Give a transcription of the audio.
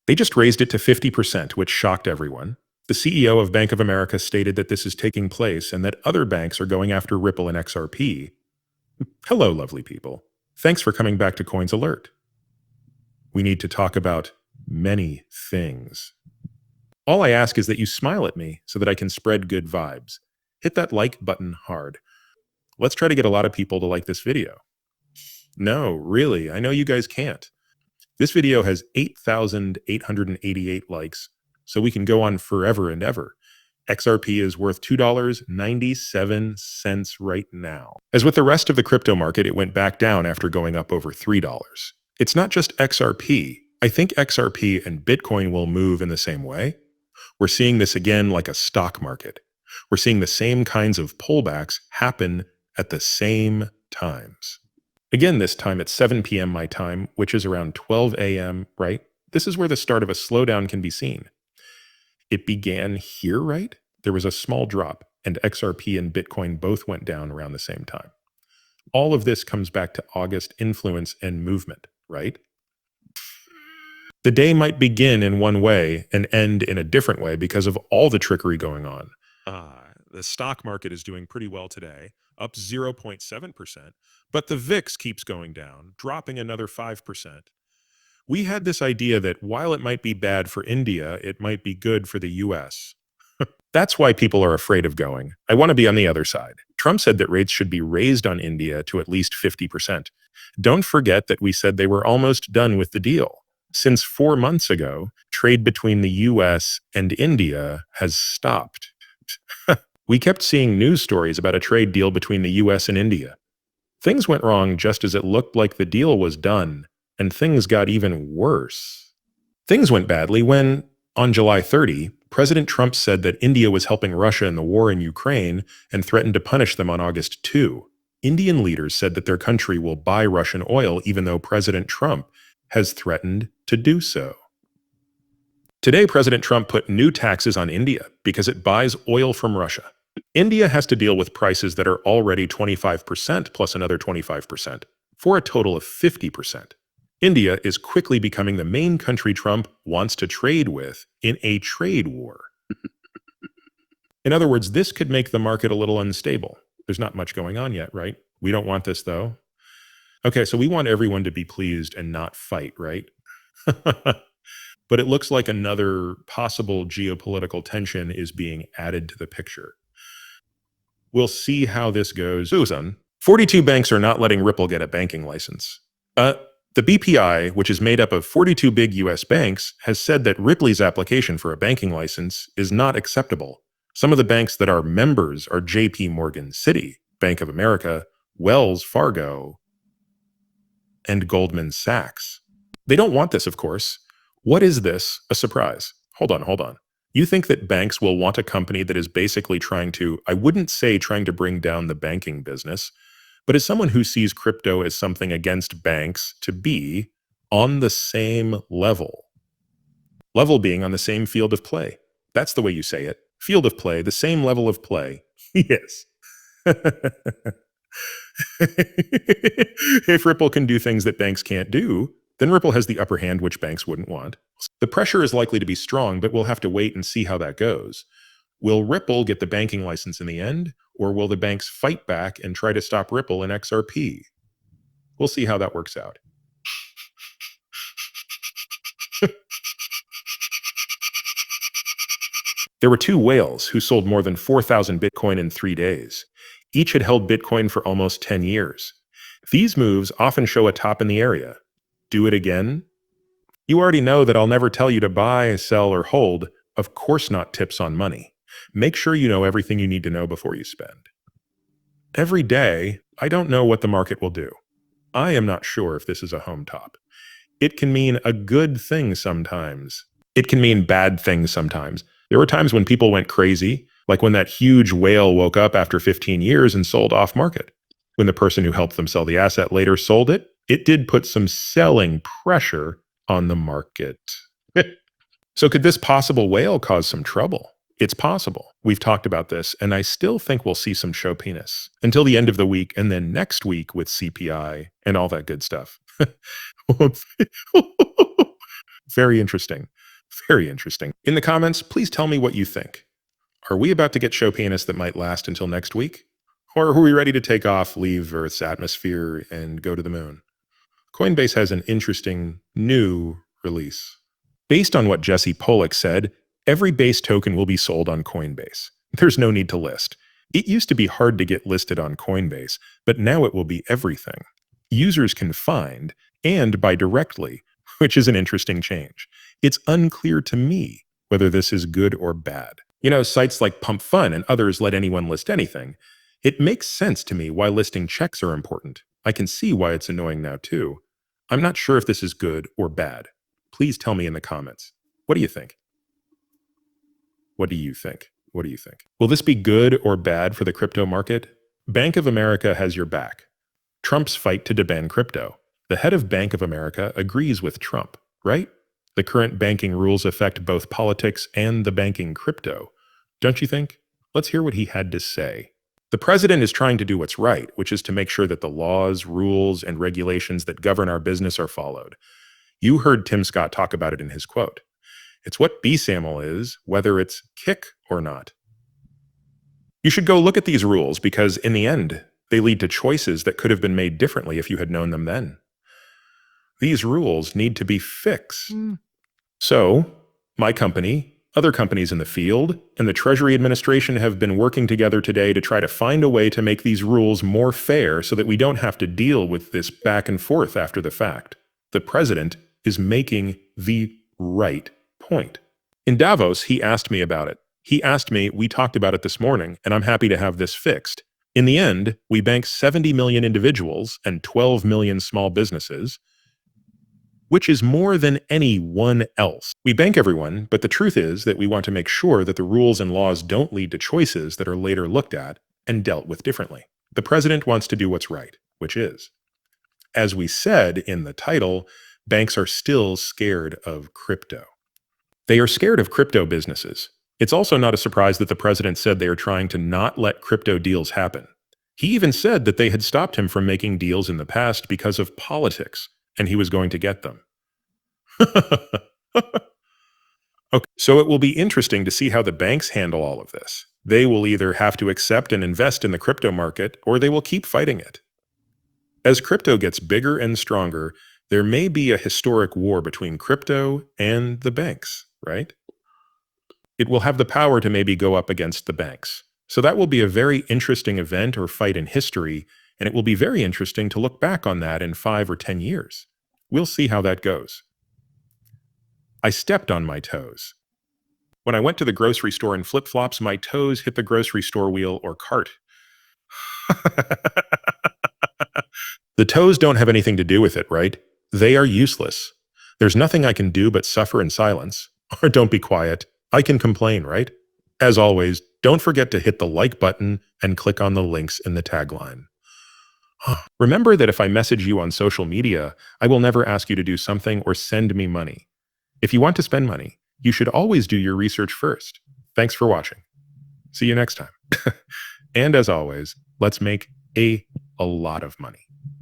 They just raised it to 50%, which shocked everyone. The CEO of Bank of America stated that this is taking place and that other banks are going after Ripple and XRP. Hello, lovely people. Thanks for coming back to Coins Alert. We need to talk about many things. All I ask is that you smile at me so that I can spread good vibes. Hit that like button hard. Let's try to get a lot of people to like this video. No, really, I know you guys can't. This video has 8,888 likes, so we can go on forever and ever. XRP is worth $2.97 right now. As with the rest of the crypto market, it went back down after going up over $3. It's not just XRP. I think XRP and Bitcoin will move in the same way. We're seeing this again like a stock market. We're seeing the same kinds of pullbacks happen at the same times. Again, this time at 7 p.m. my time, which is around 12 a.m., right? This is where the start of a slowdown can be seen. It began here, right? There was a small drop, and XRP and Bitcoin both went down around the same time. All of this comes back to August influence and movement, right? The day might begin in one way and end in a different way because of all the trickery going on. The stock market is doing pretty well today, up 0.7%, but the VIX keeps going down, dropping another 5%. We had this idea that while it might be bad for India, it might be good for the US. That's why people are afraid of going. I want to be on the other side. Trump said that rates should be raised on India to at least 50%. Don't forget that we said they were almost done with the deal. Since 4 months ago, trade between the US and India has stopped. We kept seeing news stories about a trade deal between the US and India. Things went wrong just as it looked like the deal was done, and things got even worse. Things went badly when, on July 30, President Trump said that India was helping Russia in the war in Ukraine and threatened to punish them on August 2. Indian leaders said that their country will buy Russian oil even though President Trump has threatened to do so. Today, President Trump put new taxes on India because it buys oil from Russia. India has to deal with prices that are already 25% plus another 25%, for a total of 50%. India is quickly becoming the main country Trump wants to trade with in a trade war. In other words, this could make the market a little unstable. There's not much going on yet, right? We don't want this, though. Okay, so we want everyone to be pleased and not fight, right? But it looks like another possible geopolitical tension is being added to the picture. We'll see how this goes. Susan, 42 banks are not letting Ripple get a banking license. The BPI, which is made up of 42 big US banks, has said that Ripley's application for a banking license is not acceptable. Some of the banks that are members are JP Morgan Citi, Bank of America, Wells Fargo, and Goldman Sachs. They don't want this, of course. What is this? A surprise. Hold on. You think that banks will want a company that is basically trying to, I wouldn't say trying to bring down the banking business, but as someone who sees crypto as something against banks to be on the same level. Level being on the same field of play. That's the way you say it. Field of play, the same level of play. Yes. If Ripple can do things that banks can't do, then Ripple has the upper hand, which banks wouldn't want. The pressure is likely to be strong, but we'll have to wait and see how that goes. Will Ripple get the banking license in the end, or will the banks fight back and try to stop Ripple and XRP? We'll see how that works out. There were 2 whales who sold more than 4,000 Bitcoin in 3 days. Each had held Bitcoin for almost 10 years. These moves often show a top in the area. Do it again? You already know that I'll never tell you to buy, sell, or hold. Of course not tips on money. Make sure you know everything you need to know before you spend. Every day, I don't know what the market will do. I am not sure if this is a home top. It can mean a good thing sometimes. It can mean bad things sometimes. There were times when people went crazy, like when that huge whale woke up after 15 years and sold off market. When the person who helped them sell the asset later sold it, it did put some selling pressure on the market. So could this possible whale cause some trouble? It's possible. We've talked about this, and I still think we'll see some show penis until the end of the week, and then next week with CPI and all that good stuff. Very interesting. Very interesting. In the comments, please tell me what you think. Are we about to get show penis that might last until next week? Or are we ready to take off, leave Earth's atmosphere, and go to the moon? Coinbase has an interesting new release. Based on what Jesse Pollock said, every base token will be sold on Coinbase. There's no need to list. It used to be hard to get listed on Coinbase, but now it will be everything. Users can find and buy directly, which is an interesting change. It's unclear to me whether this is good or bad. You know, sites like Pump Fun and others let anyone list anything. It makes sense to me why listing checks are important. I can see why it's annoying now too. I'm not sure if this is good or bad. Please tell me in the comments. What do you think? What do you think? What do you think? Will this be good or bad for the crypto market? Bank of America has your back. Trump's fight to deban crypto. The head of Bank of America agrees with Trump, right? The current banking rules affect both politics and the banking crypto. Don't you think? Let's hear what he had to say. The president is trying to do what's right, which is to make sure that the laws, rules, and regulations that govern our business are followed. You heard Tim Scott talk about it in his quote. It's what BSAML is, whether it's kick or not. You should go look at these rules because, in the end, they lead to choices that could have been made differently if you had known them then. These rules need to be fixed. So, my company, other companies in the field, and the Treasury Administration have been working together today to try to find a way to make these rules more fair so that we don't have to deal with this back and forth after the fact. The president is making the right point. In Davos, he asked me about it. We talked about it this morning, and I'm happy to have this fixed. In the end, we bank 70 million individuals and 12 million small businesses, which is more than anyone else. We bank everyone, but the truth is that we want to make sure that the rules and laws don't lead to choices that are later looked at and dealt with differently. The president wants to do what's right, which is. As we said in the title, banks are still scared of crypto. They are scared of crypto businesses. It's also not a surprise that the president said they are trying to not let crypto deals happen. He even said that they had stopped him from making deals in the past because of politics, and he was going to get them. Okay, so it will be interesting to see how the banks handle all of this. They will either have to accept and invest in the crypto market, or they will keep fighting it. As crypto gets bigger and stronger, there may be a historic war between crypto and the banks, right? It will have the power to maybe go up against the banks. So that will be a very interesting event or fight in history, and it will be very interesting to look back on that in 5 or 10 years. We'll see how that goes. I stepped on my toes. When I went to the grocery store in flip-flops, my toes hit the grocery store wheel or cart. The toes don't have anything to do with it, right? They are useless. There's nothing I can do but suffer in silence. Or don't be quiet. I can complain, right? As always, don't forget to hit the like button and click on the links in the tagline. Remember that if I message you on social media, I will never ask you to do something or send me money. If you want to spend money, you should always do your research first. Thanks for watching. See you next time. And as always, let's make a lot of money.